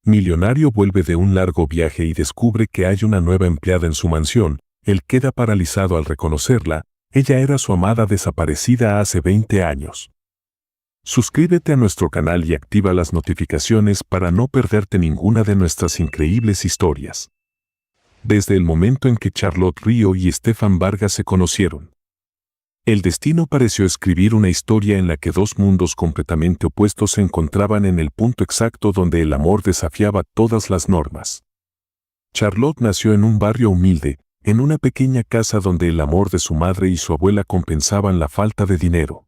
Millonario vuelve de un largo viaje y descubre que hay una nueva empleada en su mansión. Él queda paralizado al reconocerla. Ella era su amada desaparecida hace 20 años. Suscríbete a nuestro canal y activa las notificaciones para no perderte ninguna de nuestras increíbles historias. Desde el momento en que Charlotte Río y Stefan Vargas se conocieron, el destino pareció escribir una historia en la que dos mundos completamente opuestos se encontraban en el punto exacto donde el amor desafiaba todas las normas. Charlotte nació en un barrio humilde, en una pequeña casa donde el amor de su madre y su abuela compensaban la falta de dinero.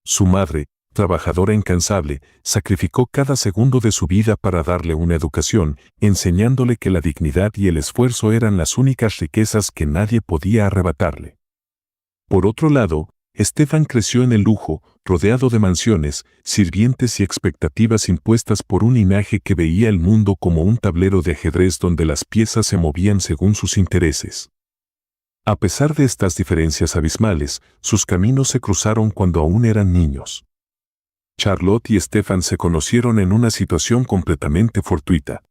Su madre, trabajadora incansable, sacrificó cada segundo de su vida para darle una educación, enseñándole que la dignidad y el esfuerzo eran las únicas riquezas que nadie podía arrebatarle. Por otro lado, Stefan creció en el lujo, rodeado de mansiones, sirvientes y expectativas impuestas por un linaje que veía el mundo como un tablero de ajedrez donde las piezas se movían según sus intereses. A pesar de estas diferencias abismales, sus caminos se cruzaron cuando aún eran niños. Charlotte y Stefan se conocieron en una situación completamente fortuita.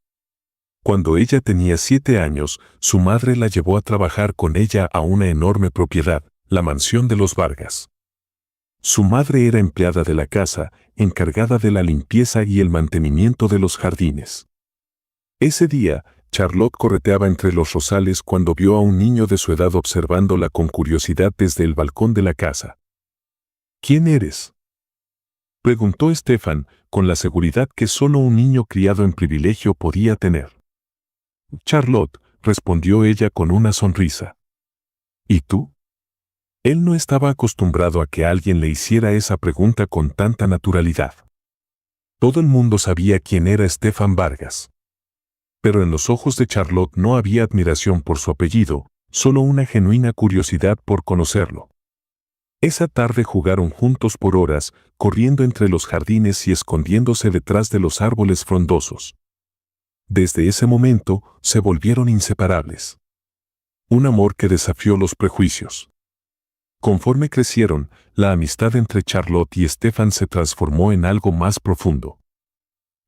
Cuando ella tenía 7 años, su madre la llevó a trabajar con ella a una enorme propiedad, la mansión de los Vargas. Su madre era empleada de la casa, encargada de la limpieza y el mantenimiento de los jardines. Ese día, Charlotte correteaba entre los rosales cuando vio a un niño de su edad observándola con curiosidad desde el balcón de la casa. ¿Quién eres?, preguntó Stefan, con la seguridad que solo un niño criado en privilegio podía tener. Charlotte, respondió ella con una sonrisa. ¿Y tú? Él no estaba acostumbrado a que alguien le hiciera esa pregunta con tanta naturalidad. Todo el mundo sabía quién era Stefan Vargas. Pero en los ojos de Charlotte no había admiración por su apellido, solo una genuina curiosidad por conocerlo. Esa tarde jugaron juntos por horas, corriendo entre los jardines y escondiéndose detrás de los árboles frondosos. Desde ese momento, se volvieron inseparables. Un amor que desafió los prejuicios. Conforme crecieron, la amistad entre Charlotte y Stefan se transformó en algo más profundo.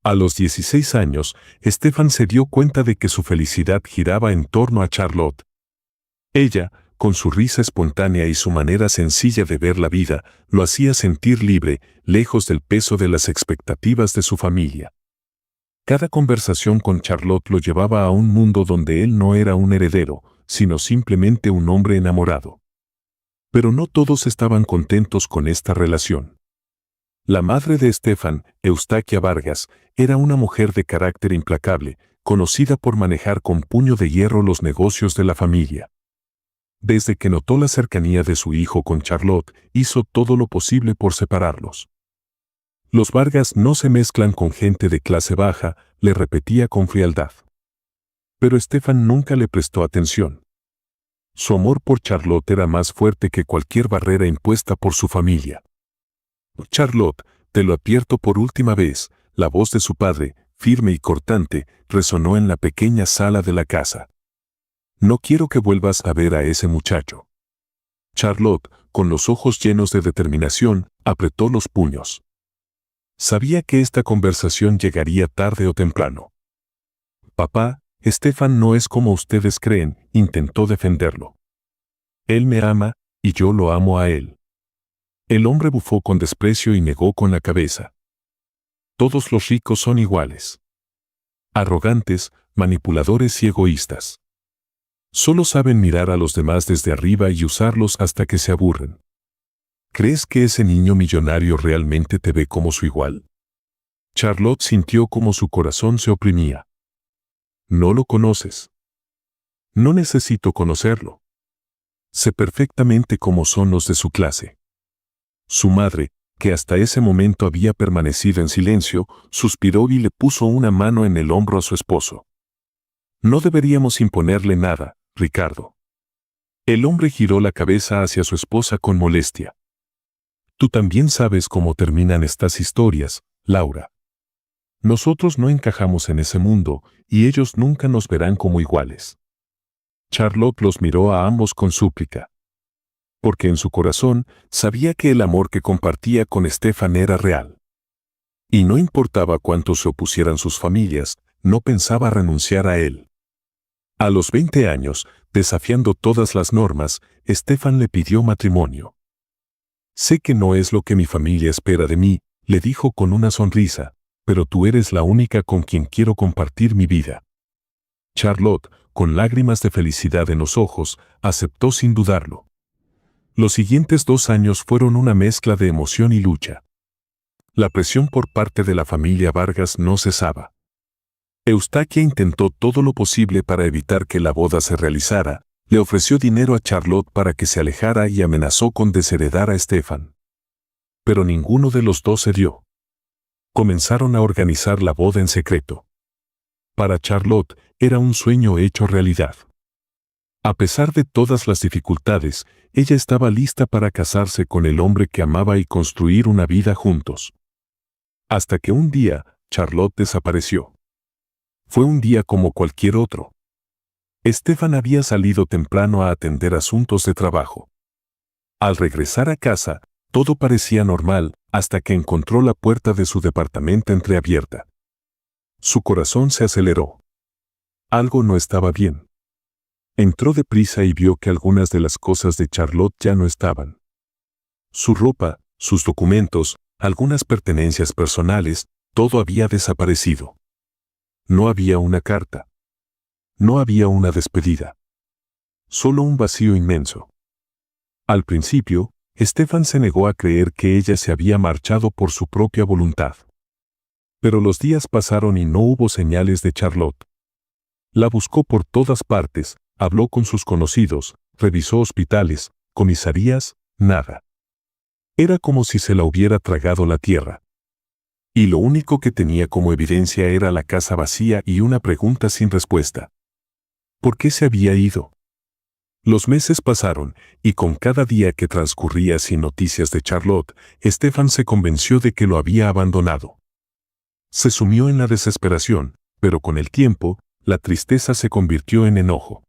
A los 16 años, Stefan se dio cuenta de que su felicidad giraba en torno a Charlotte. Ella, con su risa espontánea y su manera sencilla de ver la vida, lo hacía sentir libre, lejos del peso de las expectativas de su familia. Cada conversación con Charlotte lo llevaba a un mundo donde él no era un heredero, sino simplemente un hombre enamorado. Pero no todos estaban contentos con esta relación. La madre de Stefan, Eustaquia Vargas, era una mujer de carácter implacable, conocida por manejar con puño de hierro los negocios de la familia. Desde que notó la cercanía de su hijo con Charlotte, hizo todo lo posible por separarlos. Los Vargas no se mezclan con gente de clase baja, le repetía con frialdad. Pero Stefan nunca le prestó atención. Su amor por Charlotte era más fuerte que cualquier barrera impuesta por su familia. Charlotte, te lo advierto por última vez, la voz de su padre, firme y cortante, resonó en la pequeña sala de la casa. No quiero que vuelvas a ver a ese muchacho. Charlotte, con los ojos llenos de determinación, apretó los puños. Sabía que esta conversación llegaría tarde o temprano. Papá, Stefan no es como ustedes creen, intentó defenderlo. Él me ama, y yo lo amo a él. El hombre bufó con desprecio y negó con la cabeza. Todos los ricos son iguales. Arrogantes, manipuladores y egoístas. Solo saben mirar a los demás desde arriba y usarlos hasta que se aburren. ¿Crees que ese niño millonario realmente te ve como su igual? Charlotte sintió como su corazón se oprimía. No lo conoces. No necesito conocerlo. Sé perfectamente cómo son los de su clase. Su madre, que hasta ese momento había permanecido en silencio, suspiró y le puso una mano en el hombro a su esposo. No deberíamos imponerle nada, Ricardo. El hombre giró la cabeza hacia su esposa con molestia. Tú también sabes cómo terminan estas historias, Laura. Nosotros no encajamos en ese mundo, y ellos nunca nos verán como iguales. Charlotte los miró a ambos con súplica. Porque en su corazón sabía que el amor que compartía con Stefan era real. Y no importaba cuánto se opusieran sus familias, no pensaba renunciar a él. A los 20 años, desafiando todas las normas, Stefan le pidió matrimonio. Sé que no es lo que mi familia espera de mí, le dijo con una sonrisa, pero tú eres la única con quien quiero compartir mi vida. Charlotte, con lágrimas de felicidad en los ojos, aceptó sin dudarlo. Los siguientes 2 años fueron una mezcla de emoción y lucha. La presión por parte de la familia Vargas no cesaba. Eustaquia intentó todo lo posible para evitar que la boda se realizara, le ofreció dinero a Charlotte para que se alejara y amenazó con desheredar a Stefan. Pero ninguno de los dos cedió. Comenzaron a organizar la boda en secreto. Para Charlotte era un sueño hecho realidad. A pesar de todas las dificultades, ella estaba lista para casarse con el hombre que amaba y construir una vida juntos. Hasta que un día, Charlotte desapareció. Fue un día como cualquier otro. Stefan había salido temprano a atender asuntos de trabajo. Al regresar a casa, todo parecía normal hasta que encontró la puerta de su departamento entreabierta. Su corazón se aceleró. Algo no estaba bien. Entró deprisa y vio que algunas de las cosas de Charlotte ya no estaban. Su ropa, sus documentos, algunas pertenencias personales, todo había desaparecido. No había una carta. No había una despedida. Solo un vacío inmenso. Al principio, Stefan se negó a creer que ella se había marchado por su propia voluntad. Pero los días pasaron y no hubo señales de Charlotte. La buscó por todas partes, habló con sus conocidos, revisó hospitales, comisarías, nada. Era como si se la hubiera tragado la tierra. Y lo único que tenía como evidencia era la casa vacía y una pregunta sin respuesta. ¿Por qué se había ido? Los meses pasaron, y con cada día que transcurría sin noticias de Charlotte, Stefan se convenció de que lo había abandonado. Se sumió en la desesperación, pero con el tiempo, la tristeza se convirtió en enojo.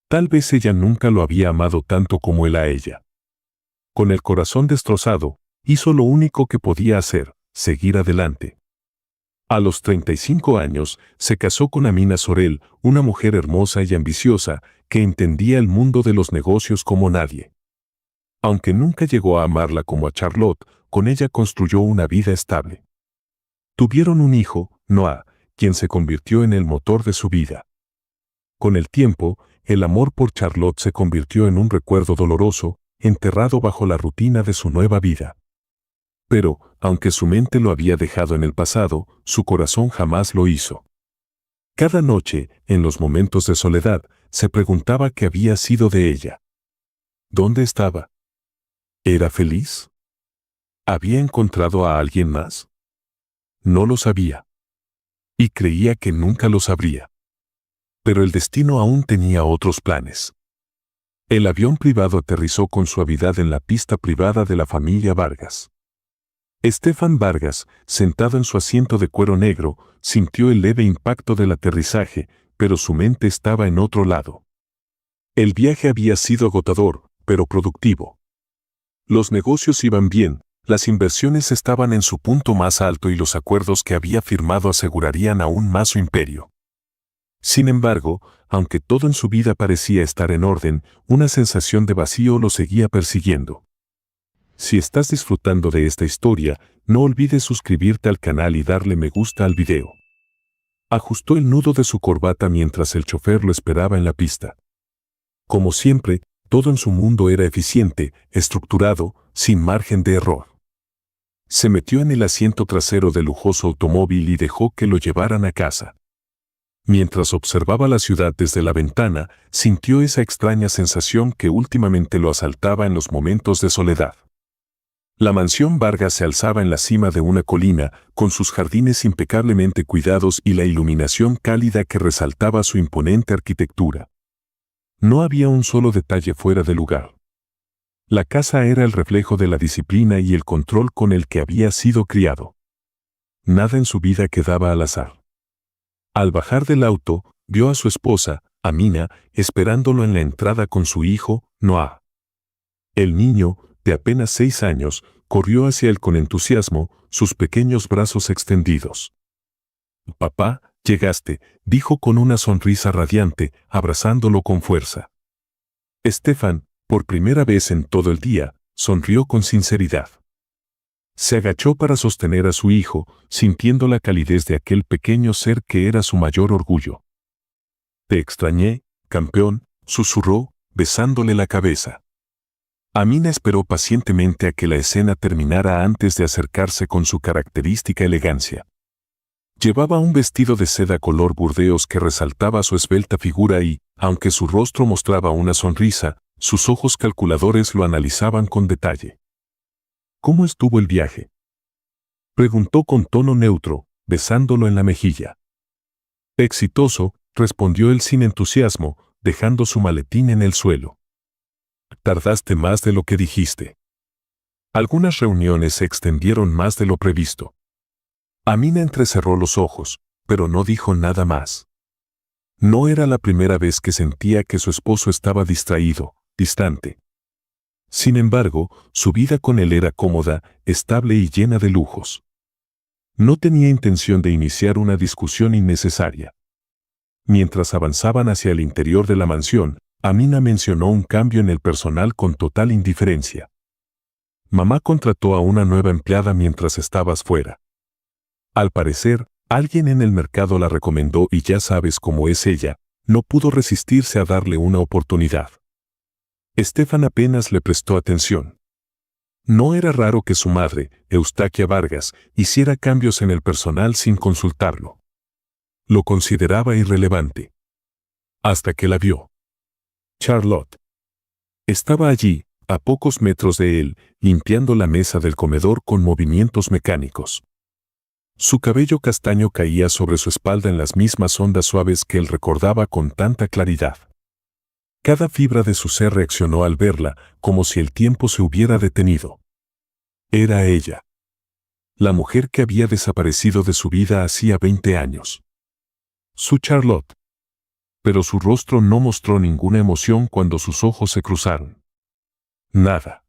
Tal vez ella nunca lo había amado tanto como él a ella. Con el corazón destrozado, hizo lo único que podía hacer, seguir adelante. A los 35 años, se casó con Amina Sorel, una mujer hermosa y ambiciosa, que entendía el mundo de los negocios como nadie. Aunque nunca llegó a amarla como a Charlotte, con ella construyó una vida estable. Tuvieron un hijo, Noah, quien se convirtió en el motor de su vida. Con el tiempo, el amor por Charlotte se convirtió en un recuerdo doloroso, enterrado bajo la rutina de su nueva vida. Pero, aunque su mente lo había dejado en el pasado, su corazón jamás lo hizo. Cada noche, en los momentos de soledad, se preguntaba qué había sido de ella. ¿Dónde estaba? ¿Era feliz? ¿Había encontrado a alguien más? No lo sabía. Y creía que nunca lo sabría. Pero el destino aún tenía otros planes. El avión privado aterrizó con suavidad en la pista privada de la familia Vargas. Stefan Vargas, sentado en su asiento de cuero negro, sintió el leve impacto del aterrizaje, pero su mente estaba en otro lado. El viaje había sido agotador, pero productivo. Los negocios iban bien, las inversiones estaban en su punto más alto y los acuerdos que había firmado asegurarían aún más su imperio. Sin embargo, aunque todo en su vida parecía estar en orden, una sensación de vacío lo seguía persiguiendo. Si estás disfrutando de esta historia, no olvides suscribirte al canal y darle me gusta al video. Ajustó el nudo de su corbata mientras el chofer lo esperaba en la pista. Como siempre, todo en su mundo era eficiente, estructurado, sin margen de error. Se metió en el asiento trasero del lujoso automóvil y dejó que lo llevaran a casa. Mientras observaba la ciudad desde la ventana, sintió esa extraña sensación que últimamente lo asaltaba en los momentos de soledad. La mansión Vargas se alzaba en la cima de una colina, con sus jardines impecablemente cuidados y la iluminación cálida que resaltaba su imponente arquitectura. No había un solo detalle fuera de lugar. La casa era el reflejo de la disciplina y el control con el que había sido criado. Nada en su vida quedaba al azar. Al bajar del auto, vio a su esposa, Amina, esperándolo en la entrada con su hijo, Noah. El niño, de apenas 6 años, corrió hacia él con entusiasmo, sus pequeños brazos extendidos. «Papá», Llegaste, dijo con una sonrisa radiante, abrazándolo con fuerza. Stefan, por primera vez en todo el día, sonrió con sinceridad. Se agachó para sostener a su hijo, sintiendo la calidez de aquel pequeño ser que era su mayor orgullo. Te extrañé, campeón, susurró, besándole la cabeza. Amina esperó pacientemente a que la escena terminara antes de acercarse con su característica elegancia. Llevaba un vestido de seda color burdeos que resaltaba su esbelta figura y, aunque su rostro mostraba una sonrisa, sus ojos calculadores lo analizaban con detalle. ¿Cómo estuvo el viaje?, preguntó con tono neutro, besándolo en la mejilla. Exitoso, respondió él sin entusiasmo, dejando su maletín en el suelo. Tardaste más de lo que dijiste. Algunas reuniones se extendieron más de lo previsto. Amina entrecerró los ojos, pero no dijo nada más. No era la primera vez que sentía que su esposo estaba distraído, distante. Sin embargo, su vida con él era cómoda, estable y llena de lujos. No tenía intención de iniciar una discusión innecesaria. Mientras avanzaban hacia el interior de la mansión, Amina mencionó un cambio en el personal con total indiferencia. Mamá contrató a una nueva empleada mientras estabas fuera. Al parecer, alguien en el mercado la recomendó y ya sabes cómo es ella, no pudo resistirse a darle una oportunidad. Stefan apenas le prestó atención. No era raro que su madre, Eustaquia Vargas, hiciera cambios en el personal sin consultarlo. Lo consideraba irrelevante. Hasta que la vio. Charlotte. Estaba allí, a pocos metros de él, limpiando la mesa del comedor con movimientos mecánicos. Su cabello castaño caía sobre su espalda en las mismas ondas suaves que él recordaba con tanta claridad. Cada fibra de su ser reaccionó al verla, como si el tiempo se hubiera detenido. Era ella. La mujer que había desaparecido de su vida hacía 20 años. Su Charlotte. Pero su rostro no mostró ninguna emoción cuando sus ojos se cruzaron. Nada.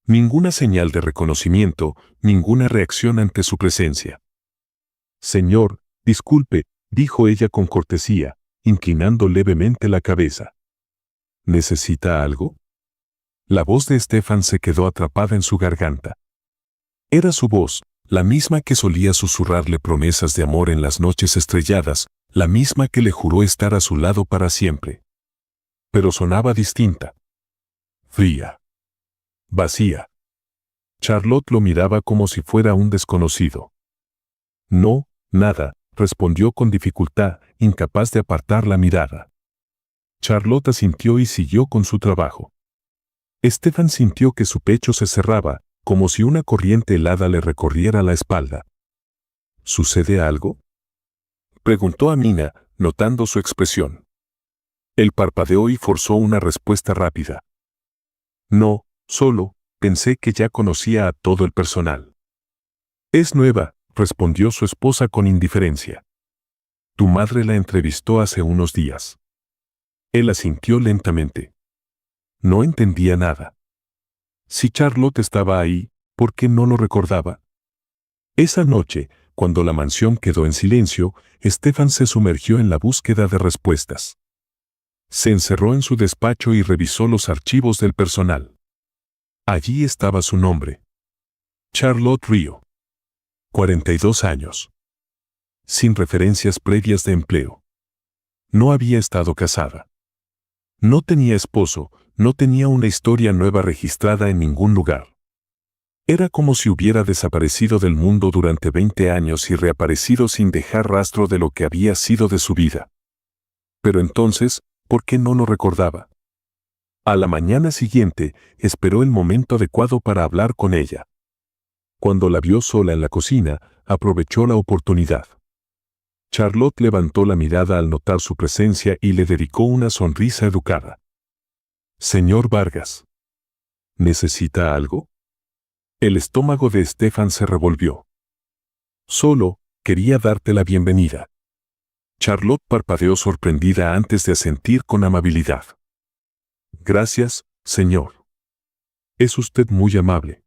Ninguna señal de reconocimiento, ninguna reacción ante su presencia. Señor, disculpe, dijo ella con cortesía, inclinando levemente la cabeza. ¿Necesita algo? La voz de Stefan se quedó atrapada en su garganta. Era su voz, la misma que solía susurrarle promesas de amor en las noches estrelladas, la misma que le juró estar a su lado para siempre. Pero sonaba distinta. Fría. Vacía. Charlotte lo miraba como si fuera un desconocido. No, nada, respondió con dificultad, incapaz de apartar la mirada. Charlotte asintió y siguió con su trabajo. Stefan sintió que su pecho se cerraba, como si una corriente helada le recorriera la espalda. ¿Sucede algo?, preguntó Amina, notando su expresión. Él parpadeó y forzó una respuesta rápida. No, solo, pensé que ya conocía a todo el personal. Es nueva, respondió su esposa con indiferencia. Tu madre la entrevistó hace unos días. Él asintió lentamente. No entendía nada. Si Charlotte estaba ahí, ¿por qué no lo recordaba? Esa noche, cuando la mansión quedó en silencio, Stefan se sumergió en la búsqueda de respuestas. Se encerró en su despacho y revisó los archivos del personal. Allí estaba su nombre. Charlotte Río. 42 años. Sin referencias previas de empleo. No había estado casada. No tenía esposo, no tenía una historia nueva registrada en ningún lugar. Era como si hubiera desaparecido del mundo durante 20 años y reaparecido sin dejar rastro de lo que había sido de su vida. Pero entonces, ¿por qué no lo recordaba? A la mañana siguiente, esperó el momento adecuado para hablar con ella. Cuando la vio sola en la cocina, aprovechó la oportunidad. Charlotte levantó la mirada al notar su presencia y le dedicó una sonrisa educada. Señor Vargas. ¿Necesita algo? El estómago de Stefan se revolvió. Solo, quería darte la bienvenida. Charlotte parpadeó sorprendida antes de asentir con amabilidad. Gracias, señor. Es usted muy amable.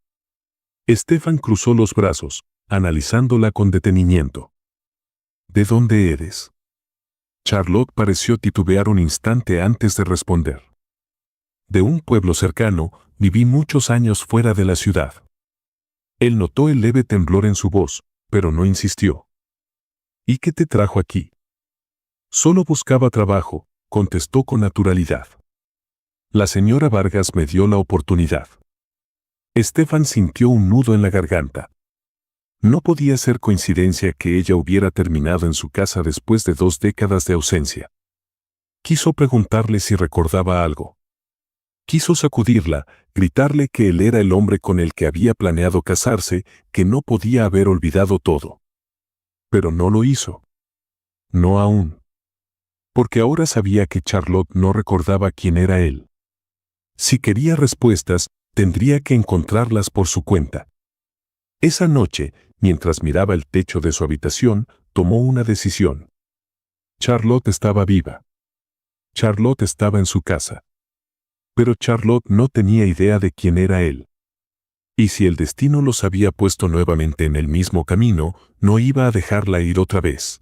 Stefan cruzó los brazos, analizándola con detenimiento. ¿De dónde eres? Charlotte pareció titubear un instante antes de responder. De un pueblo cercano, viví muchos años fuera de la ciudad. Él notó el leve temblor en su voz, pero no insistió. ¿Y qué te trajo aquí? Solo buscaba trabajo, contestó con naturalidad. La señora Vargas me dio la oportunidad. Estefan sintió un nudo en la garganta. No podía ser coincidencia que ella hubiera terminado en su casa después de 2 décadas de ausencia. Quiso preguntarle si recordaba algo. Quiso sacudirla, gritarle que él era el hombre con el que había planeado casarse, que no podía haber olvidado todo. Pero no lo hizo. No aún. Porque ahora sabía que Charlotte no recordaba quién era él. Si quería respuestas, tendría que encontrarlas por su cuenta. Esa noche, mientras miraba el techo de su habitación, tomó una decisión. Charlotte estaba viva. Charlotte estaba en su casa. Pero Charlotte no tenía idea de quién era él. Y si el destino los había puesto nuevamente en el mismo camino, no iba a dejarla ir otra vez.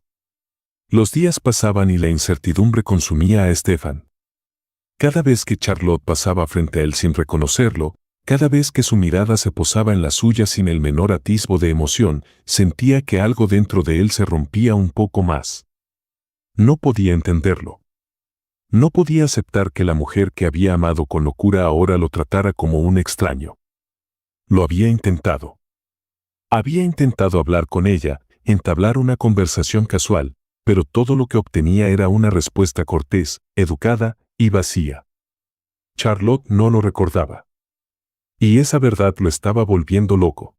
Los días pasaban y la incertidumbre consumía a Estefan. Cada vez que Charlotte pasaba frente a él sin reconocerlo, cada vez que su mirada se posaba en la suya sin el menor atisbo de emoción, sentía que algo dentro de él se rompía un poco más. No podía entenderlo. No podía aceptar que la mujer que había amado con locura ahora lo tratara como un extraño. Lo había intentado. Había intentado hablar con ella, entablar una conversación casual, pero todo lo que obtenía era una respuesta cortés, educada y vacía. Charlotte no lo recordaba. Y esa verdad lo estaba volviendo loco.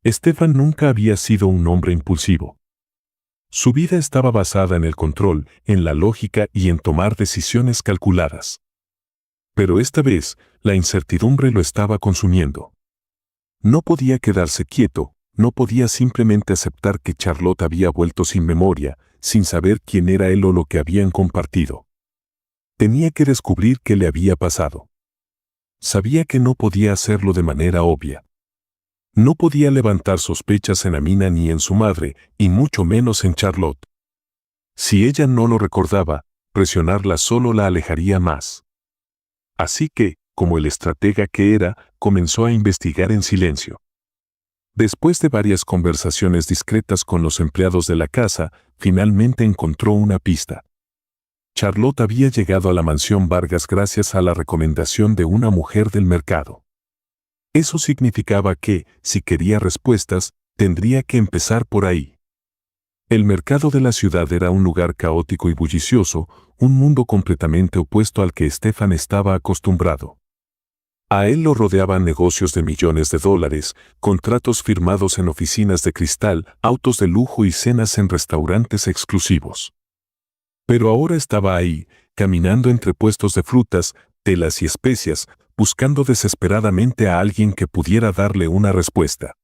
Estefan nunca había sido un hombre impulsivo. Su vida estaba basada en el control, en la lógica y en tomar decisiones calculadas. Pero esta vez, la incertidumbre lo estaba consumiendo. No podía quedarse quieto, no podía simplemente aceptar que Charlotte había vuelto sin memoria, sin saber quién era él o lo que habían compartido. Tenía que descubrir qué le había pasado. Sabía que no podía hacerlo de manera obvia. No podía levantar sospechas en Amina ni en su madre, y mucho menos en Charlotte. Si ella no lo recordaba, presionarla solo la alejaría más. Así que, como el estratega que era, comenzó a investigar en silencio. Después de varias conversaciones discretas con los empleados de la casa, finalmente encontró una pista. Charlotte había llegado a la mansión Vargas gracias a la recomendación de una mujer del mercado. Eso significaba que, si quería respuestas, tendría que empezar por ahí. El mercado de la ciudad era un lugar caótico y bullicioso, un mundo completamente opuesto al que Estefan estaba acostumbrado. A él lo rodeaban negocios de millones de dólares, contratos firmados en oficinas de cristal, autos de lujo y cenas en restaurantes exclusivos. Pero ahora estaba ahí, caminando entre puestos de frutas, telas y especias, buscando desesperadamente a alguien que pudiera darle una respuesta.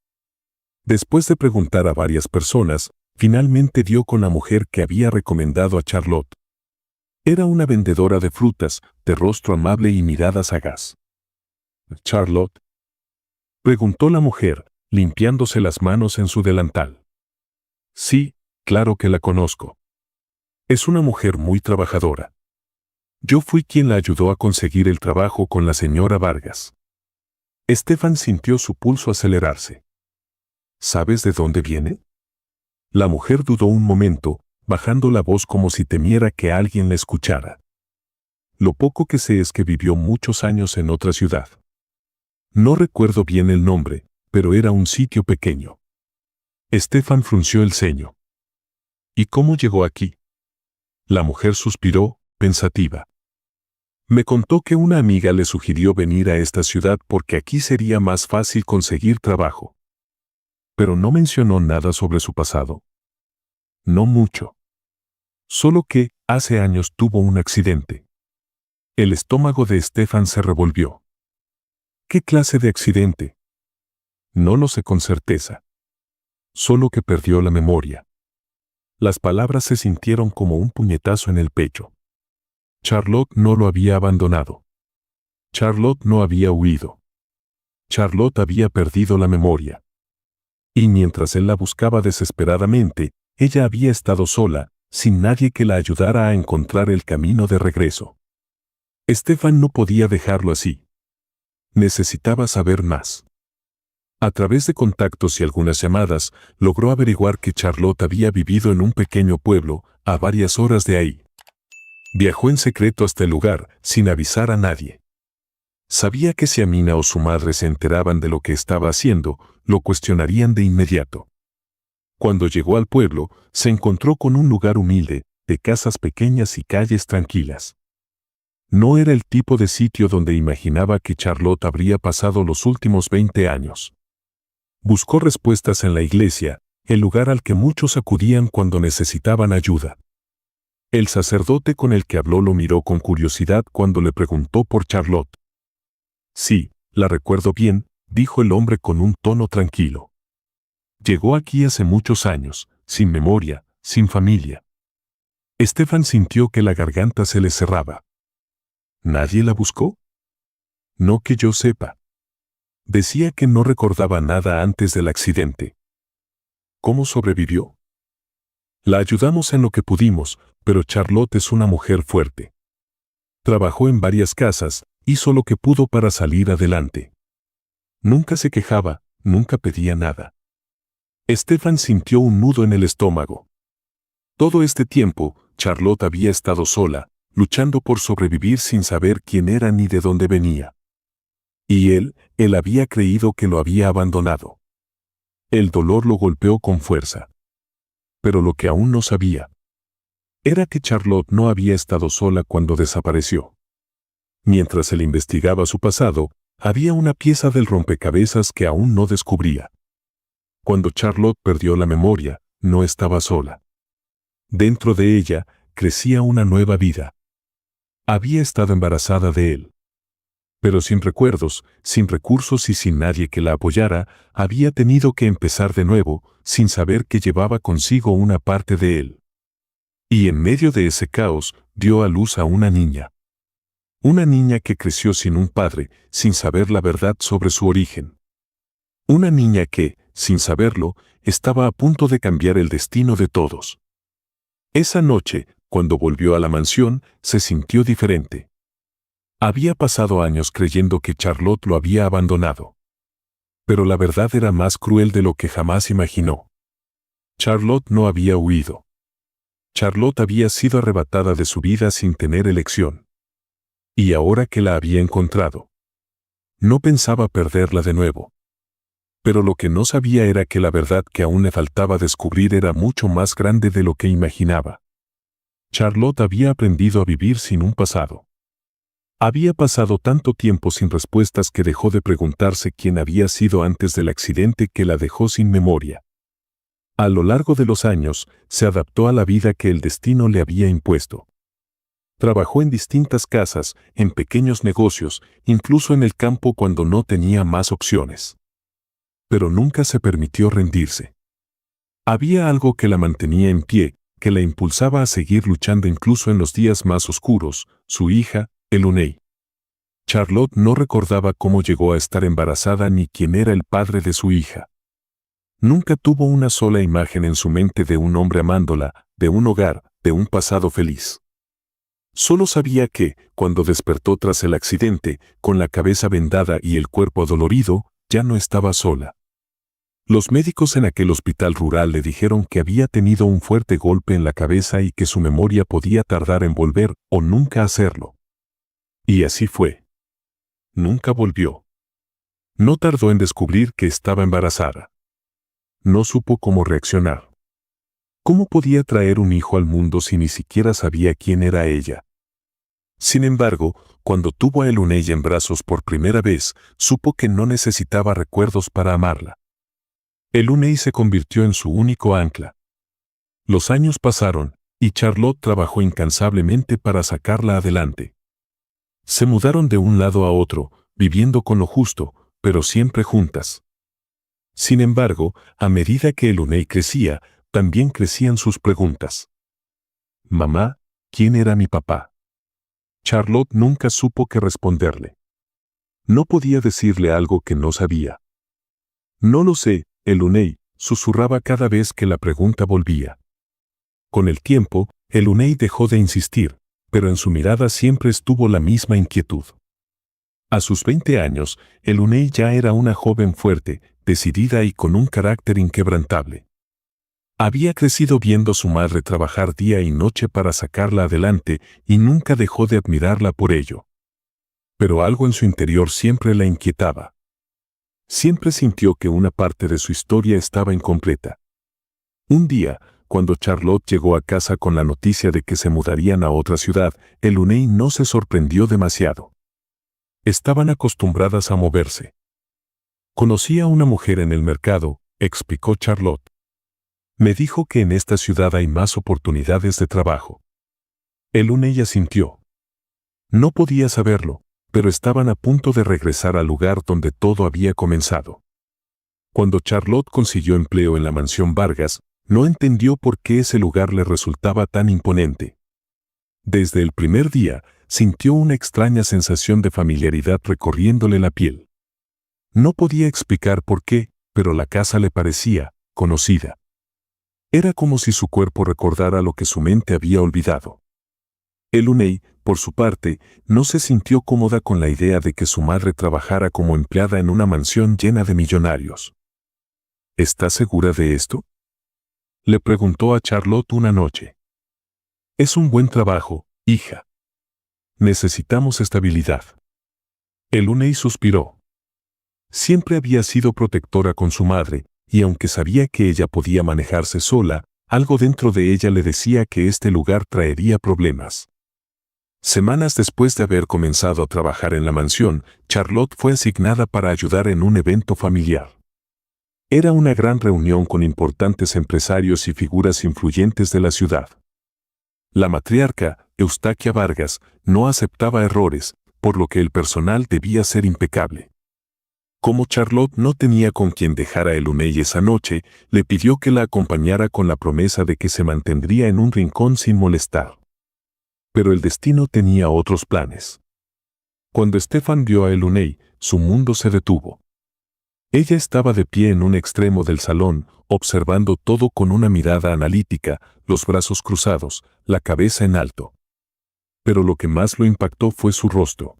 Después de preguntar a varias personas, finalmente dio con la mujer que había recomendado a Charlotte. Era una vendedora de frutas, de rostro amable y mirada sagaz. «¿Charlotte?», preguntó la mujer, limpiándose las manos en su delantal. «Sí, claro que la conozco. Es una mujer muy trabajadora. Yo fui quien la ayudó a conseguir el trabajo con la señora Vargas». Estefan sintió su pulso acelerarse. «¿Sabes de dónde viene?». La mujer dudó un momento, bajando la voz como si temiera que alguien la escuchara. «Lo poco que sé es que vivió muchos años en otra ciudad. No recuerdo bien el nombre, pero era un sitio pequeño». Estefan frunció el ceño. «¿Y cómo llegó aquí?». La mujer suspiró, pensativa. «Me contó que una amiga le sugirió venir a esta ciudad porque aquí sería más fácil conseguir trabajo. Pero no mencionó nada sobre su pasado». «No mucho. Solo que, hace años tuvo un accidente». El estómago de Estefan se revolvió. «¿Qué clase de accidente?». «No lo sé con certeza. Solo que perdió la memoria». Las palabras se sintieron como un puñetazo en el pecho. Charlotte no lo había abandonado. Charlotte no había huido. Charlotte había perdido la memoria. Y mientras él la buscaba desesperadamente, ella había estado sola, sin nadie que la ayudara a encontrar el camino de regreso. Stefan no podía dejarlo así. Necesitaba saber más. A través de contactos y algunas llamadas, logró averiguar que Charlotte había vivido en un pequeño pueblo, a varias horas de ahí. Viajó en secreto hasta el lugar, sin avisar a nadie. Sabía que si Amina o su madre se enteraban de lo que estaba haciendo, lo cuestionarían de inmediato. Cuando llegó al pueblo, se encontró con un lugar humilde, de casas pequeñas y calles tranquilas. No era el tipo de sitio donde imaginaba que Charlotte habría pasado los últimos 20 años. Buscó respuestas en la iglesia, el lugar al que muchos acudían cuando necesitaban ayuda. El sacerdote con el que habló lo miró con curiosidad cuando le preguntó por Charlotte. Sí, la recuerdo bien, dijo el hombre con un tono tranquilo. Llegó aquí hace muchos años, sin memoria, sin familia. Stefan sintió que la garganta se le cerraba. ¿Nadie la buscó? No que yo sepa. Decía que no recordaba nada antes del accidente. ¿Cómo sobrevivió? La ayudamos en lo que pudimos, pero Charlotte es una mujer fuerte. Trabajó en varias casas, hizo lo que pudo para salir adelante. Nunca se quejaba, nunca pedía nada. Stefan sintió un nudo en el estómago. Todo este tiempo, Charlotte había estado sola, luchando por sobrevivir sin saber quién era ni de dónde venía. Y él había creído que lo había abandonado. El dolor lo golpeó con fuerza. Pero lo que aún no sabía era que Charlotte no había estado sola cuando desapareció. Mientras él investigaba su pasado, había una pieza del rompecabezas que aún no descubría. Cuando Charlotte perdió la memoria, no estaba sola. Dentro de ella, crecía una nueva vida. Había estado embarazada de él. Pero sin recuerdos, sin recursos y sin nadie que la apoyara, había tenido que empezar de nuevo, sin saber que llevaba consigo una parte de él. Y en medio de ese caos, dio a luz a una niña. Una niña que creció sin un padre, sin saber la verdad sobre su origen. Una niña que, sin saberlo, estaba a punto de cambiar el destino de todos. Esa noche, cuando volvió a la mansión, se sintió diferente. Había pasado años creyendo que Charlotte lo había abandonado. Pero la verdad era más cruel de lo que jamás imaginó. Charlotte no había huido. Charlotte había sido arrebatada de su vida sin tener elección. Y ahora que la había encontrado, no pensaba perderla de nuevo. Pero lo que no sabía era que la verdad que aún le faltaba descubrir era mucho más grande de lo que imaginaba. Charlotte había aprendido a vivir sin un pasado. Había pasado tanto tiempo sin respuestas que dejó de preguntarse quién había sido antes del accidente que la dejó sin memoria. A lo largo de los años, se adaptó a la vida que el destino le había impuesto. Trabajó en distintas casas, en pequeños negocios, incluso en el campo cuando no tenía más opciones. Pero nunca se permitió rendirse. Había algo que la mantenía en pie, que la impulsaba a seguir luchando incluso en los días más oscuros, su hija, Elunei. Charlotte no recordaba cómo llegó a estar embarazada ni quién era el padre de su hija. Nunca tuvo una sola imagen en su mente de un hombre amándola, de un hogar, de un pasado feliz. Solo sabía que, cuando despertó tras el accidente, con la cabeza vendada y el cuerpo adolorido, ya no estaba sola. Los médicos en aquel hospital rural le dijeron que había tenido un fuerte golpe en la cabeza y que su memoria podía tardar en volver o nunca hacerlo. Y así fue. Nunca volvió. No tardó en descubrir que estaba embarazada. No supo cómo reaccionar. ¿Cómo podía traer un hijo al mundo si ni siquiera sabía quién era ella? Sin embargo, cuando tuvo a Elunei en brazos por primera vez, supo que no necesitaba recuerdos para amarla. Elunei se convirtió en su único ancla. Los años pasaron, y Charlotte trabajó incansablemente para sacarla adelante. Se mudaron de un lado a otro, viviendo con lo justo, pero siempre juntas. Sin embargo, a medida que Elunei crecía, también crecían sus preguntas. Mamá, ¿quién era mi papá? Charlotte nunca supo qué responderle. No podía decirle algo que no sabía. No lo sé, Elunei, susurraba cada vez que la pregunta volvía. Con el tiempo, Elunei dejó de insistir, pero en su mirada siempre estuvo la misma inquietud. A sus 20 años, Elunei ya era una joven fuerte, decidida y con un carácter inquebrantable. Había crecido viendo a su madre trabajar día y noche para sacarla adelante y nunca dejó de admirarla por ello. Pero algo en su interior siempre la inquietaba. Siempre sintió que una parte de su historia estaba incompleta. Un día, cuando Charlotte llegó a casa con la noticia de que se mudarían a otra ciudad, Elunei no se sorprendió demasiado. Estaban acostumbradas a moverse. Conocí a una mujer en el mercado, explicó Charlotte. Me dijo que en esta ciudad hay más oportunidades de trabajo. Elunei asintió. No podía saberlo, pero estaban a punto de regresar al lugar donde todo había comenzado. Cuando Charlotte consiguió empleo en la mansión Vargas, no entendió por qué ese lugar le resultaba tan imponente. Desde el primer día, sintió una extraña sensación de familiaridad recorriéndole la piel. No podía explicar por qué, pero la casa le parecía conocida. Era como si su cuerpo recordara lo que su mente había olvidado. Elunei, por su parte, no se sintió cómoda con la idea de que su madre trabajara como empleada en una mansión llena de millonarios. ¿Estás segura de esto?, le preguntó a Charlotte una noche. Es un buen trabajo, hija. Necesitamos estabilidad. Elunei suspiró. Siempre había sido protectora con su madre, y aunque sabía que ella podía manejarse sola, algo dentro de ella le decía que este lugar traería problemas. Semanas después de haber comenzado a trabajar en la mansión, Charlotte fue asignada para ayudar en un evento familiar. Era una gran reunión con importantes empresarios y figuras influyentes de la ciudad. La matriarca, Eustaquia Vargas, no aceptaba errores, por lo que el personal debía ser impecable. Como Charlotte no tenía con quien dejar a Elunei esa noche, le pidió que la acompañara con la promesa de que se mantendría en un rincón sin molestar. Pero el destino tenía otros planes. Cuando Stefan vio a Elunei, su mundo se detuvo. Ella estaba de pie en un extremo del salón, observando todo con una mirada analítica, los brazos cruzados, la cabeza en alto. Pero lo que más lo impactó fue su rostro.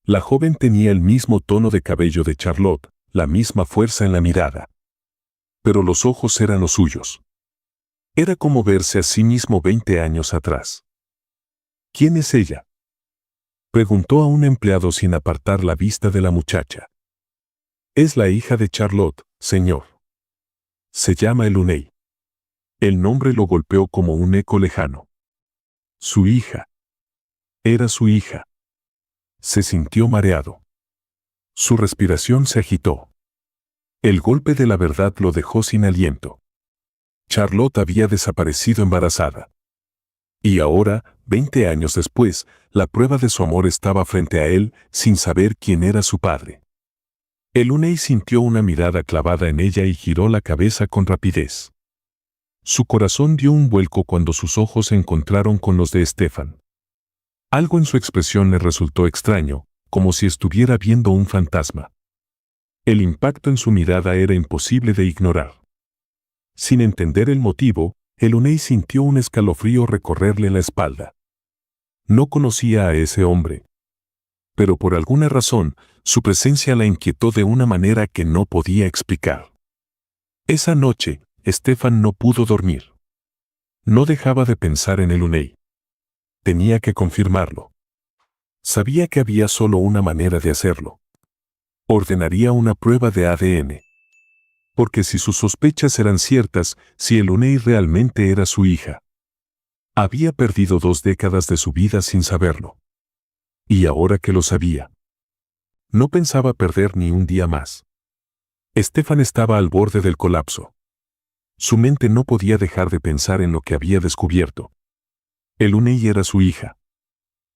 La joven tenía el mismo tono de cabello de Charlotte, la misma fuerza en la mirada. Pero los ojos eran los suyos. Era como verse a sí mismo 20 años atrás. ¿Quién es ella?, preguntó a un empleado sin apartar la vista de la muchacha. Es la hija de Charlotte, señor. Se llama Elunei. El nombre lo golpeó como un eco lejano. Su hija. Era su hija. Se sintió mareado. Su respiración se agitó. El golpe de la verdad lo dejó sin aliento. Charlotte había desaparecido embarazada. Y ahora, 20 años después, la prueba de su amor estaba frente a él, sin saber quién era su padre. Elunei sintió una mirada clavada en ella y giró la cabeza con rapidez. Su corazón dio un vuelco cuando sus ojos se encontraron con los de Stefan. Algo en su expresión le resultó extraño, como si estuviera viendo un fantasma. El impacto en su mirada era imposible de ignorar. Sin entender el motivo, Elunei sintió un escalofrío recorrerle la espalda. No conocía a ese hombre. Pero por alguna razón, su presencia la inquietó de una manera que no podía explicar. Esa noche, Stefan no pudo dormir. No dejaba de pensar en Elunei. Tenía que confirmarlo. Sabía que había solo una manera de hacerlo. Ordenaría una prueba de ADN. Porque si sus sospechas eran ciertas, si Elunei realmente era su hija. Había perdido 2 décadas de su vida sin saberlo. Y ahora que lo sabía, no pensaba perder ni un día más. Stefan estaba al borde del colapso. Su mente no podía dejar de pensar en lo que había descubierto. Elunei era su hija.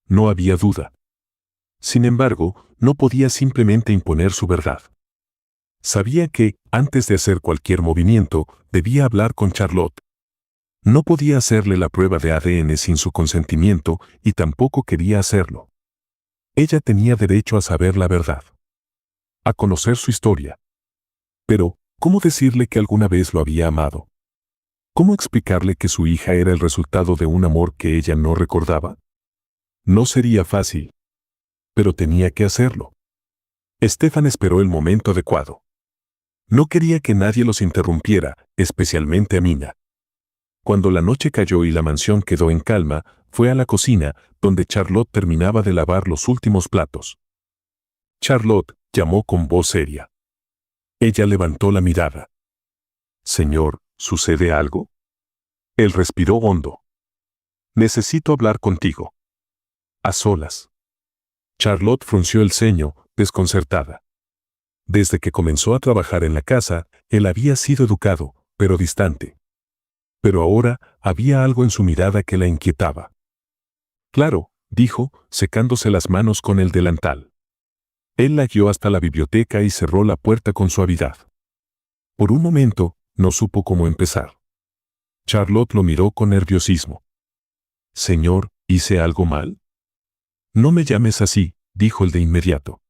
No había duda. Sin embargo, no podía simplemente imponer su verdad. Sabía que, antes de hacer cualquier movimiento, debía hablar con Charlotte. No podía hacerle la prueba de ADN sin su consentimiento y tampoco quería hacerlo. Ella tenía derecho a saber la verdad. A conocer su historia. Pero, ¿cómo decirle que alguna vez lo había amado? ¿Cómo explicarle que su hija era el resultado de un amor que ella no recordaba? No sería fácil, pero tenía que hacerlo. Stefan esperó el momento adecuado. No quería que nadie los interrumpiera, especialmente a Mina. Cuando la noche cayó y la mansión quedó en calma, fue a la cocina, donde Charlotte terminaba de lavar los últimos platos. Charlotte llamó con voz seria. Ella levantó la mirada. Señor, ¿sucede algo? Él respiró hondo. Necesito hablar contigo. A solas. Charlotte frunció el ceño, desconcertada. Desde que comenzó a trabajar en la casa, él había sido educado, pero distante. Pero ahora había algo en su mirada que la inquietaba. Claro, dijo, secándose las manos con el delantal. Él la guió hasta la biblioteca y cerró la puerta con suavidad. Por un momento, no supo cómo empezar. Charlotte lo miró con nerviosismo. Señor, ¿hice algo mal? No me llames así, dijo él de inmediato.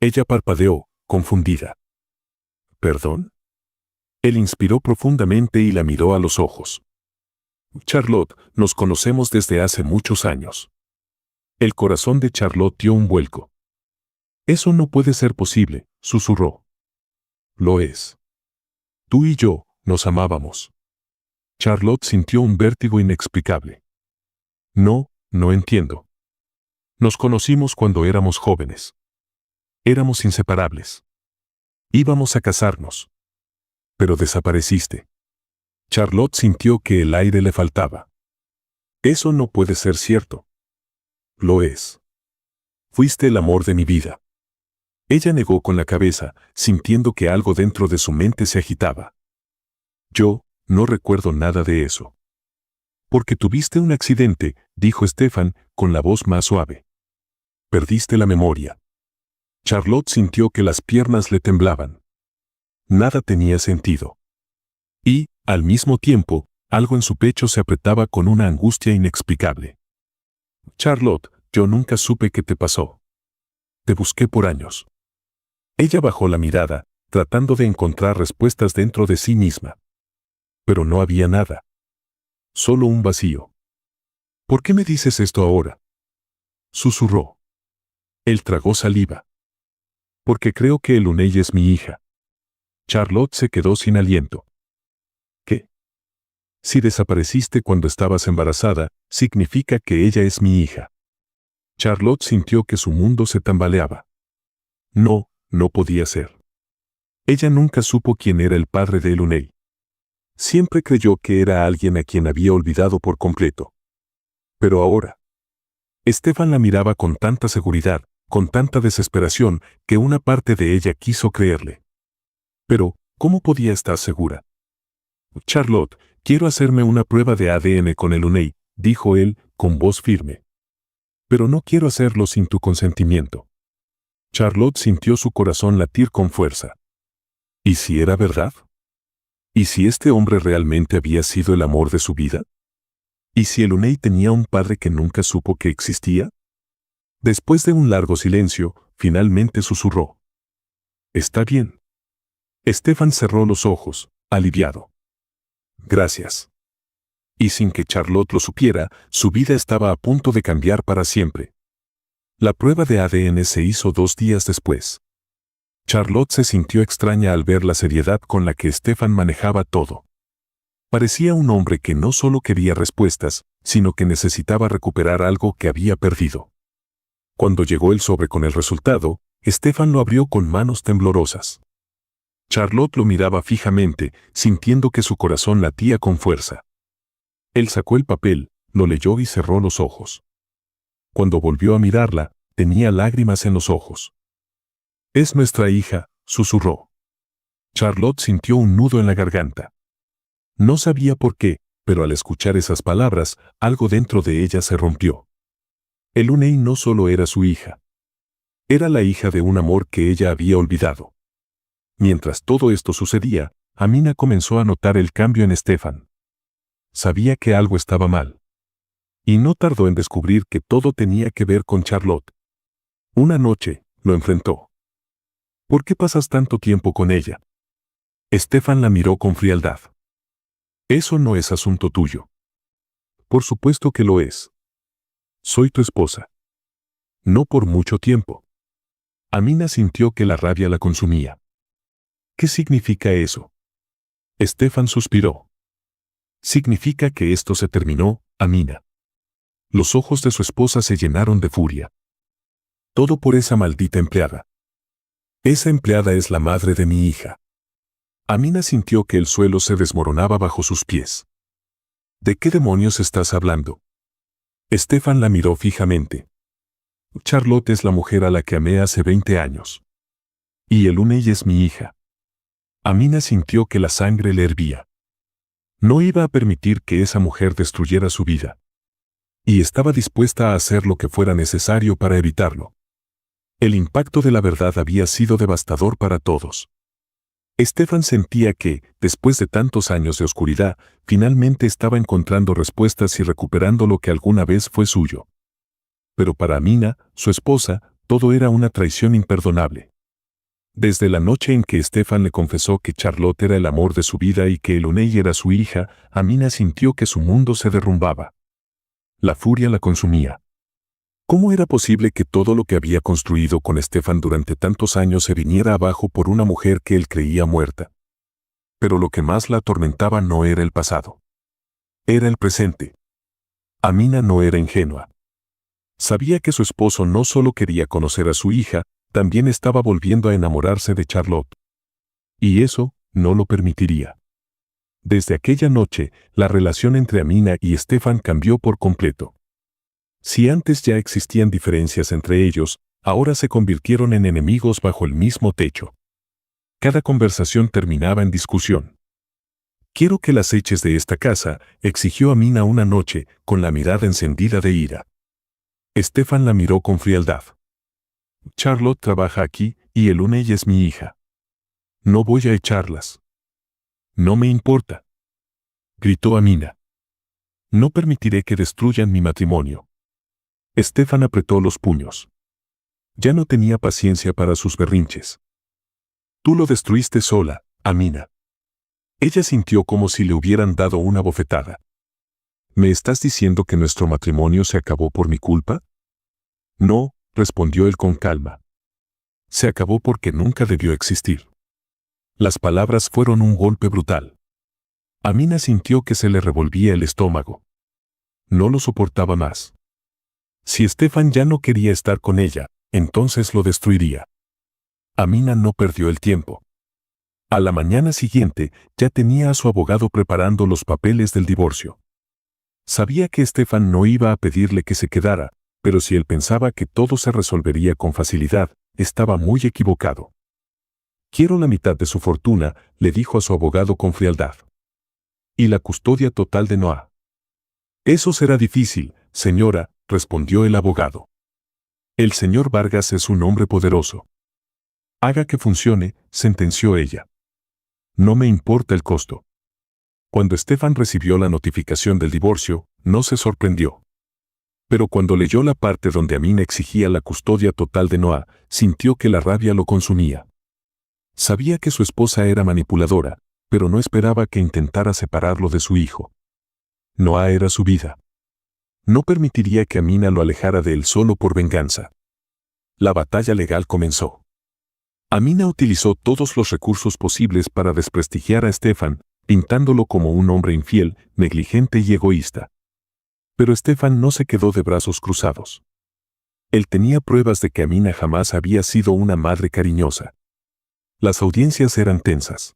Ella parpadeó, confundida. ¿Perdón? Él inspiró profundamente y la miró a los ojos. Charlotte, nos conocemos desde hace muchos años. El corazón de Charlotte dio un vuelco. Eso no puede ser posible, susurró. Lo es. Tú y yo nos amábamos. Charlotte sintió un vértigo inexplicable. No, no entiendo. Nos conocimos cuando éramos jóvenes. Éramos inseparables. Íbamos a casarnos. Pero desapareciste. Charlotte sintió que el aire le faltaba. Eso no puede ser cierto. Lo es. Fuiste el amor de mi vida. Ella negó con la cabeza, sintiendo que algo dentro de su mente se agitaba. Yo no recuerdo nada de eso. Porque tuviste un accidente, dijo Stefan, con la voz más suave. Perdiste la memoria. Charlotte sintió que las piernas le temblaban. Nada tenía sentido. Y, al mismo tiempo, algo en su pecho se apretaba con una angustia inexplicable. Charlotte, yo nunca supe qué te pasó. Te busqué por años. Ella bajó la mirada, tratando de encontrar respuestas dentro de sí misma. Pero no había nada. Solo un vacío. ¿Por qué me dices esto ahora? Susurró. Él tragó saliva. Porque creo que Elunei es mi hija. Charlotte se quedó sin aliento. ¿Qué? Si desapareciste cuando estabas embarazada, significa que ella es mi hija. Charlotte sintió que su mundo se tambaleaba. No, no podía ser. Ella nunca supo quién era el padre de Elunei. Siempre creyó que era alguien a quien había olvidado por completo. Pero ahora. Stefan la miraba con tanta seguridad, con tanta desesperación, que una parte de ella quiso creerle. Pero, ¿cómo podía estar segura? Charlotte, quiero hacerme una prueba de ADN con Elunei, dijo él, con voz firme. Pero no quiero hacerlo sin tu consentimiento. Charlotte sintió su corazón latir con fuerza. ¿Y si era verdad? ¿Y si este hombre realmente había sido el amor de su vida? ¿Y si Elunei tenía un padre que nunca supo que existía? Después de un largo silencio, finalmente susurró. Está bien. Stefan cerró los ojos, aliviado. Gracias. Y sin que Charlotte lo supiera, su vida estaba a punto de cambiar para siempre. La prueba de ADN se hizo 2 días después. Charlotte se sintió extraña al ver la seriedad con la que Stefan manejaba todo. Parecía un hombre que no solo quería respuestas, sino que necesitaba recuperar algo que había perdido. Cuando llegó el sobre con el resultado, Stefan lo abrió con manos temblorosas. Charlotte lo miraba fijamente, sintiendo que su corazón latía con fuerza. Él sacó el papel, lo leyó y cerró los ojos. Cuando volvió a mirarla, tenía lágrimas en los ojos. Es nuestra hija, susurró. Charlotte sintió un nudo en la garganta. No sabía por qué, pero al escuchar esas palabras, algo dentro de ella se rompió. Elunei no solo era su hija. Era la hija de un amor que ella había olvidado. Mientras todo esto sucedía, Amina comenzó a notar el cambio en Stefan. Sabía que algo estaba mal. Y no tardó en descubrir que todo tenía que ver con Charlotte. Una noche, lo enfrentó. ¿Por qué pasas tanto tiempo con ella? Stefan la miró con frialdad. Eso no es asunto tuyo. Por supuesto que lo es. Soy tu esposa. No por mucho tiempo. Amina sintió que la rabia la consumía. ¿Qué significa eso? Estefan suspiró. Significa que esto se terminó, Amina. Los ojos de su esposa se llenaron de furia. Todo por esa maldita empleada. Esa empleada es la madre de mi hija. Amina sintió que el suelo se desmoronaba bajo sus pies. ¿De qué demonios estás hablando? Estefan la miró fijamente. Charlotte es la mujer a la que amé hace 20 años. Y Eluney es mi hija. Amina sintió que la sangre le hervía. No iba a permitir que esa mujer destruyera su vida. Y estaba dispuesta a hacer lo que fuera necesario para evitarlo. El impacto de la verdad había sido devastador para todos. Estefan sentía que, después de tantos años de oscuridad, finalmente estaba encontrando respuestas y recuperando lo que alguna vez fue suyo. Pero para Amina, su esposa, todo era una traición imperdonable. Desde la noche en que Estefan le confesó que Charlotte era el amor de su vida y que Eluney era su hija, Amina sintió que su mundo se derrumbaba. La furia la consumía. ¿Cómo era posible que todo lo que había construido con Estefan durante tantos años se viniera abajo por una mujer que él creía muerta? Pero lo que más la atormentaba no era el pasado. Era el presente. Amina no era ingenua. Sabía que su esposo no solo quería conocer a su hija, también estaba volviendo a enamorarse de Charlotte. Y eso no lo permitiría. Desde aquella noche, la relación entre Amina y Estefan cambió por completo. Si antes ya existían diferencias entre ellos, ahora se convirtieron en enemigos bajo el mismo techo. Cada conversación terminaba en discusión. «Quiero que las eches de esta casa», exigió Amina una noche, con la mirada encendida de ira. Estefan la miró con frialdad. «Charlotte trabaja aquí, y Eluney es mi hija. No voy a echarlas». «No me importa», gritó Amina. «No permitiré que destruyan mi matrimonio». Estefan apretó los puños. Ya no tenía paciencia para sus berrinches. «Tú lo destruiste sola, Amina». Ella sintió como si le hubieran dado una bofetada. «¿Me estás diciendo que nuestro matrimonio se acabó por mi culpa?» «No», respondió él con calma. «Se acabó porque nunca debió existir». Las palabras fueron un golpe brutal. Amina sintió que se le revolvía el estómago. No lo soportaba más. Si Estefan ya no quería estar con ella, entonces lo destruiría. Amina no perdió el tiempo. A la mañana siguiente, ya tenía a su abogado preparando los papeles del divorcio. Sabía que Estefan no iba a pedirle que se quedara, pero si él pensaba que todo se resolvería con facilidad, estaba muy equivocado. «Quiero la mitad de su fortuna», le dijo a su abogado con frialdad. «Y la custodia total de Noah». «Eso será difícil, señora», respondió el abogado. «El señor Vargas es un hombre poderoso». «Haga que funcione», sentenció ella. «No me importa el costo». Cuando Estefan recibió la notificación del divorcio, no se sorprendió. Pero cuando leyó la parte donde Amina exigía la custodia total de Noah, sintió que la rabia lo consumía. Sabía que su esposa era manipuladora, pero no esperaba que intentara separarlo de su hijo. Noah era su vida. No permitiría que Amina lo alejara de él solo por venganza. La batalla legal comenzó. Amina utilizó todos los recursos posibles para desprestigiar a Estefan, pintándolo como un hombre infiel, negligente y egoísta. Pero Estefan no se quedó de brazos cruzados. Él tenía pruebas de que Amina jamás había sido una madre cariñosa. Las audiencias eran tensas.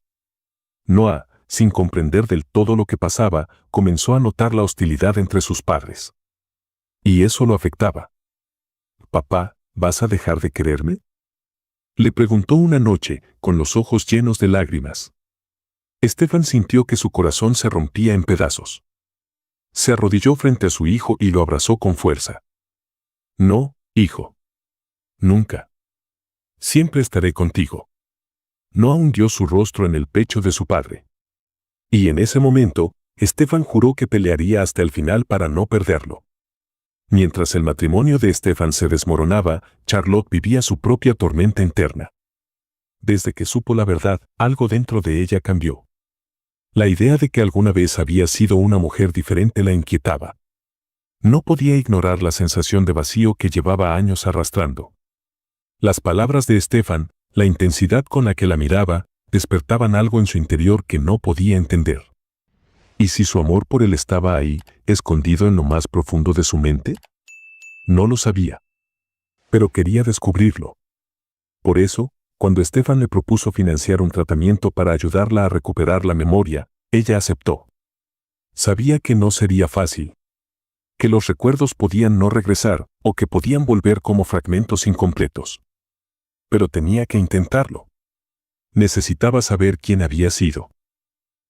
Noah, sin comprender del todo lo que pasaba, comenzó a notar la hostilidad entre sus padres. Y eso lo afectaba. «Papá, ¿vas a dejar de quererme?», le preguntó una noche, con los ojos llenos de lágrimas. Estefan sintió que su corazón se rompía en pedazos. Se arrodilló frente a su hijo y lo abrazó con fuerza. «No, hijo. Nunca. Siempre estaré contigo». Noah hundió su rostro en el pecho de su padre. Y en ese momento, Estefan juró que pelearía hasta el final para no perderlo. Mientras el matrimonio de Estefan se desmoronaba, Charlotte vivía su propia tormenta interna. Desde que supo la verdad, algo dentro de ella cambió. La idea de que alguna vez había sido una mujer diferente la inquietaba. No podía ignorar la sensación de vacío que llevaba años arrastrando. Las palabras de Stefan, la intensidad con la que la miraba, despertaban algo en su interior que no podía entender. ¿Y si su amor por él estaba ahí, escondido en lo más profundo de su mente? No lo sabía. Pero quería descubrirlo. Por eso, cuando Stefan le propuso financiar un tratamiento para ayudarla a recuperar la memoria, ella aceptó. Sabía que no sería fácil. Que los recuerdos podían no regresar o que podían volver como fragmentos incompletos. Pero tenía que intentarlo. Necesitaba saber quién había sido.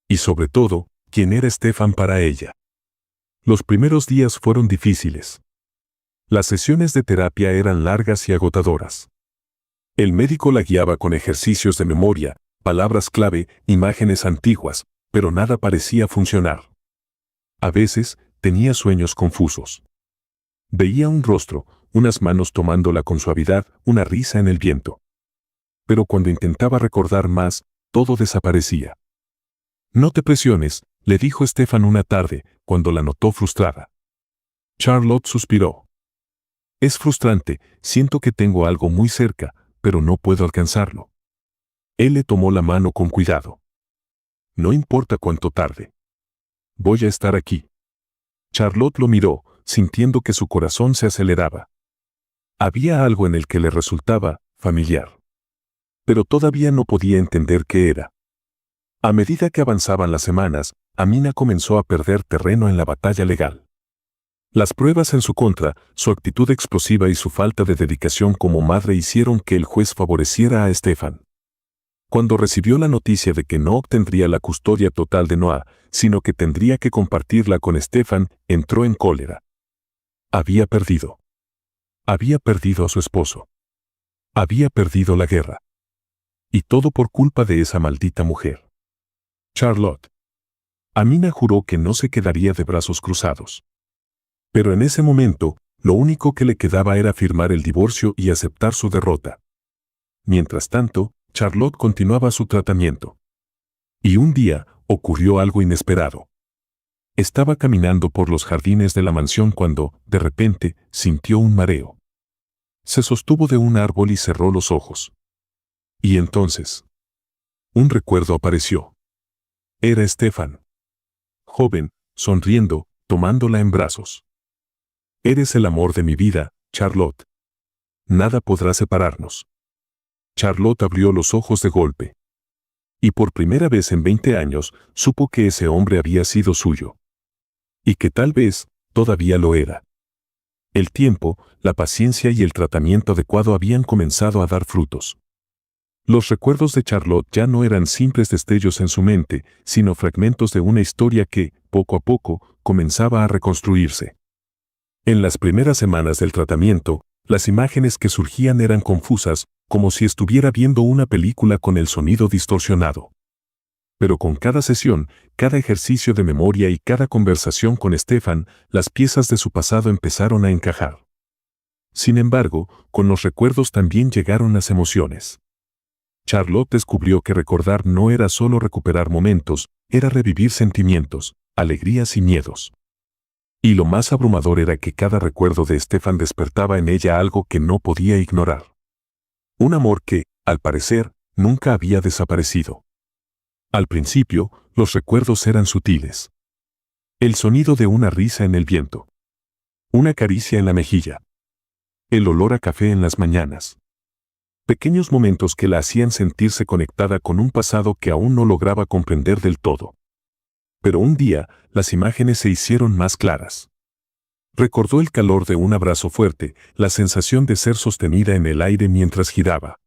Y sobre todo, quién era Stefan para ella. Los primeros días fueron difíciles. Las sesiones de terapia eran largas y agotadoras. El médico la guiaba con ejercicios de memoria, palabras clave, imágenes antiguas, pero nada parecía funcionar. A veces, tenía sueños confusos. Veía un rostro, unas manos tomándola con suavidad, una risa en el viento. Pero cuando intentaba recordar más, todo desaparecía. «No te presiones», le dijo Stefan una tarde, cuando la notó frustrada. Charlotte suspiró. «Es frustrante, siento que tengo algo muy cerca, pero no puedo alcanzarlo». Él le tomó la mano con cuidado. «No importa cuánto tarde. Voy a estar aquí». Charlotte lo miró, sintiendo que su corazón se aceleraba. Había algo en el que le resultaba familiar. Pero todavía no podía entender qué era. A medida que avanzaban las semanas, Amina comenzó a perder terreno en la batalla legal. Las pruebas en su contra, su actitud explosiva y su falta de dedicación como madre hicieron que el juez favoreciera a Stefan. Cuando recibió la noticia de que no obtendría la custodia total de Noah, sino que tendría que compartirla con Stefan, entró en cólera. Había perdido. Había perdido a su esposo. Había perdido la guerra. Y todo por culpa de esa maldita mujer. Charlotte. Amina juró que no se quedaría de brazos cruzados. Pero en ese momento, lo único que le quedaba era firmar el divorcio y aceptar su derrota. Mientras tanto, Charlotte continuaba su tratamiento. Y un día, ocurrió algo inesperado. Estaba caminando por los jardines de la mansión cuando, de repente, sintió un mareo. Se sostuvo de un árbol y cerró los ojos. Y entonces, un recuerdo apareció. Era Stefan. Joven, sonriendo, tomándola en brazos. «Eres el amor de mi vida, Charlotte. Nada podrá separarnos». Charlotte abrió los ojos de golpe. Y por primera vez en 20 años, supo que ese hombre había sido suyo. Y que tal vez, todavía lo era. El tiempo, la paciencia y el tratamiento adecuado habían comenzado a dar frutos. Los recuerdos de Charlotte ya no eran simples destellos en su mente, sino fragmentos de una historia que, poco a poco, comenzaba a reconstruirse. En las primeras semanas del tratamiento, las imágenes que surgían eran confusas, como si estuviera viendo una película con el sonido distorsionado. Pero con cada sesión, cada ejercicio de memoria y cada conversación con Stefan, las piezas de su pasado empezaron a encajar. Sin embargo, con los recuerdos también llegaron las emociones. Charlotte descubrió que recordar no era solo recuperar momentos, era revivir sentimientos, alegrías y miedos. Y lo más abrumador era que cada recuerdo de Stefan despertaba en ella algo que no podía ignorar. Un amor que, al parecer, nunca había desaparecido. Al principio, los recuerdos eran sutiles. El sonido de una risa en el viento. Una caricia en la mejilla. El olor a café en las mañanas. Pequeños momentos que la hacían sentirse conectada con un pasado que aún no lograba comprender del todo. Pero un día, las imágenes se hicieron más claras. Recordó el calor de un abrazo fuerte, la sensación de ser sostenida en el aire mientras giraba.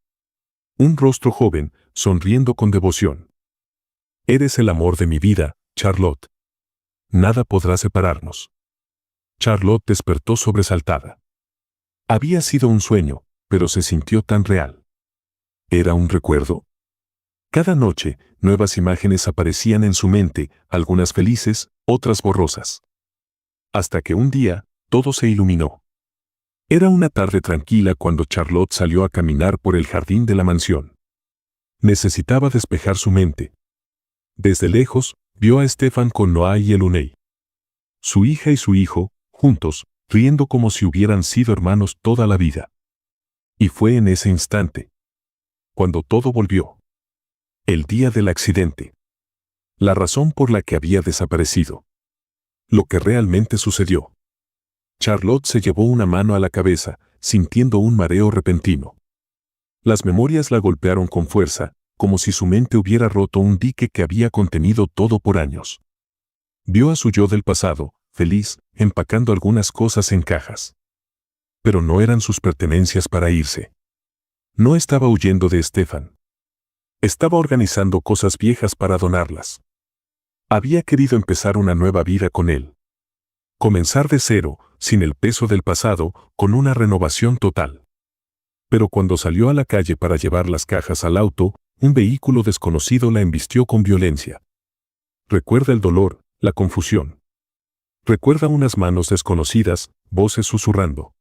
Un rostro joven, sonriendo con devoción. «Eres el amor de mi vida, Charlotte. Nada podrá separarnos». Charlotte despertó sobresaltada. Había sido un sueño, pero se sintió tan real. ¿Era un recuerdo? Cada noche, nuevas imágenes aparecían en su mente, algunas felices, otras borrosas. Hasta que un día, todo se iluminó. Era una tarde tranquila cuando Charlotte salió a caminar por el jardín de la mansión. Necesitaba despejar su mente. Desde lejos, vio a Stefan con Noah y Elunei. Su hija y su hijo, juntos, riendo como si hubieran sido hermanos toda la vida. Y fue en ese instante, cuando todo volvió. El día del accidente. La razón por la que había desaparecido. Lo que realmente sucedió. Charlotte se llevó una mano a la cabeza, sintiendo un mareo repentino. Las memorias la golpearon con fuerza, como si su mente hubiera roto un dique que había contenido todo por años. Vio a su yo del pasado, feliz, empacando algunas cosas en cajas. Pero no eran sus pertenencias para irse. No estaba huyendo de Stefan. Estaba organizando cosas viejas para donarlas. Había querido empezar una nueva vida con él. Comenzar de cero, sin el peso del pasado, con una renovación total. Pero cuando salió a la calle para llevar las cajas al auto, un vehículo desconocido la embistió con violencia. Recuerda el dolor, la confusión. Recuerda unas manos desconocidas, voces susurrando.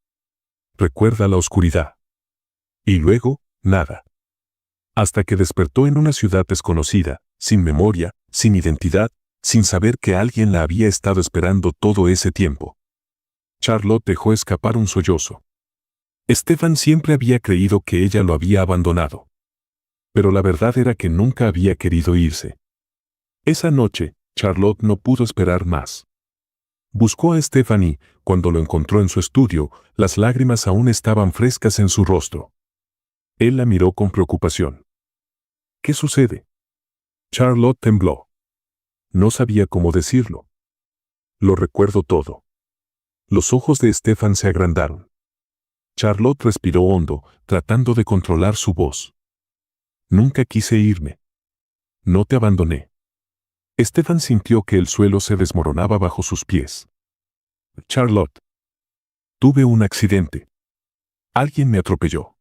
Recuerda la oscuridad. Y luego, nada. Hasta que despertó en una ciudad desconocida, sin memoria, sin identidad, sin saber que alguien la había estado esperando todo ese tiempo. Charlotte dejó escapar un sollozo. Stefan siempre había creído que ella lo había abandonado. Pero la verdad era que nunca había querido irse. Esa noche, Charlotte no pudo esperar más. Buscó a Stefan y, cuando lo encontró en su estudio, las lágrimas aún estaban frescas en su rostro. Él la miró con preocupación. ¿Qué sucede? Charlotte tembló. No sabía cómo decirlo. Lo recuerdo todo. Los ojos de Stefan se agrandaron. Charlotte respiró hondo, tratando de controlar su voz. Nunca quise irme. No te abandoné. Stefan sintió que el suelo se desmoronaba bajo sus pies. Charlotte. Tuve un accidente. Alguien me atropelló.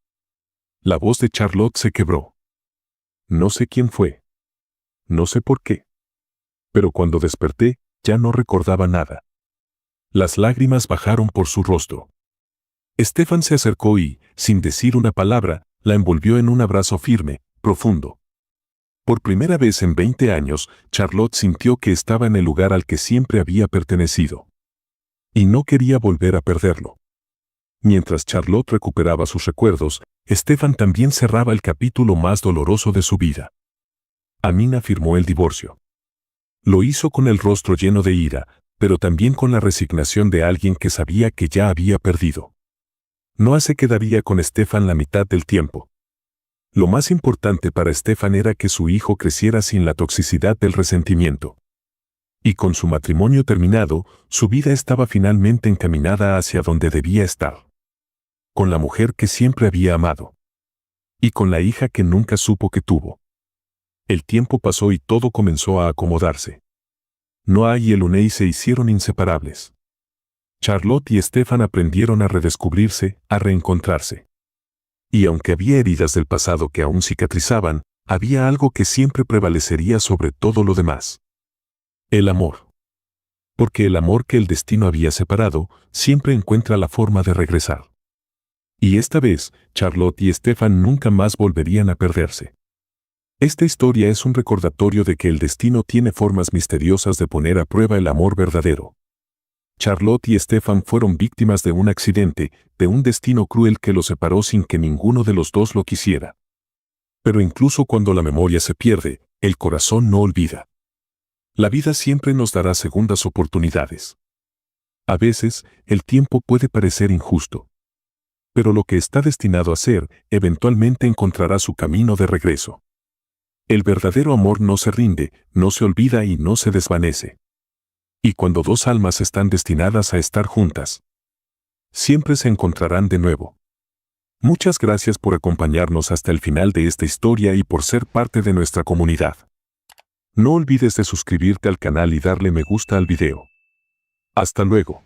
La voz de Charlotte se quebró. No sé quién fue. No sé por qué. Pero cuando desperté, ya no recordaba nada. Las lágrimas bajaron por su rostro. Stefan se acercó y, sin decir una palabra, la envolvió en un abrazo firme, profundo. Por primera vez en 20 años, Charlotte sintió que estaba en el lugar al que siempre había pertenecido. Y no quería volver a perderlo. Mientras Charlotte recuperaba sus recuerdos, Stefan también cerraba el capítulo más doloroso de su vida. Amina firmó el divorcio. Lo hizo con el rostro lleno de ira, pero también con la resignación de alguien que sabía que ya había perdido. Noah se quedaría con Stefan la mitad del tiempo. Lo más importante para Stefan era que su hijo creciera sin la toxicidad del resentimiento. Y con su matrimonio terminado, su vida estaba finalmente encaminada hacia donde debía estar. Con la mujer que siempre había amado. Y con la hija que nunca supo que tuvo. El tiempo pasó y todo comenzó a acomodarse. Noah y Elunei se hicieron inseparables. Charlotte y Stefan aprendieron a redescubrirse, a reencontrarse. Y aunque había heridas del pasado que aún cicatrizaban, había algo que siempre prevalecería sobre todo lo demás. El amor. Porque el amor que el destino había separado, siempre encuentra la forma de regresar. Y esta vez, Charlotte y Stefan nunca más volverían a perderse. Esta historia es un recordatorio de que el destino tiene formas misteriosas de poner a prueba el amor verdadero. Charlotte y Stefan fueron víctimas de un accidente, de un destino cruel que los separó sin que ninguno de los dos lo quisiera. Pero incluso cuando la memoria se pierde, el corazón no olvida. La vida siempre nos dará segundas oportunidades. A veces, el tiempo puede parecer injusto. Pero lo que está destinado a ser, eventualmente encontrará su camino de regreso. El verdadero amor no se rinde, no se olvida y no se desvanece. Y cuando dos almas están destinadas a estar juntas, siempre se encontrarán de nuevo. Muchas gracias por acompañarnos hasta el final de esta historia y por ser parte de nuestra comunidad. No olvides de suscribirte al canal y darle me gusta al video. Hasta luego.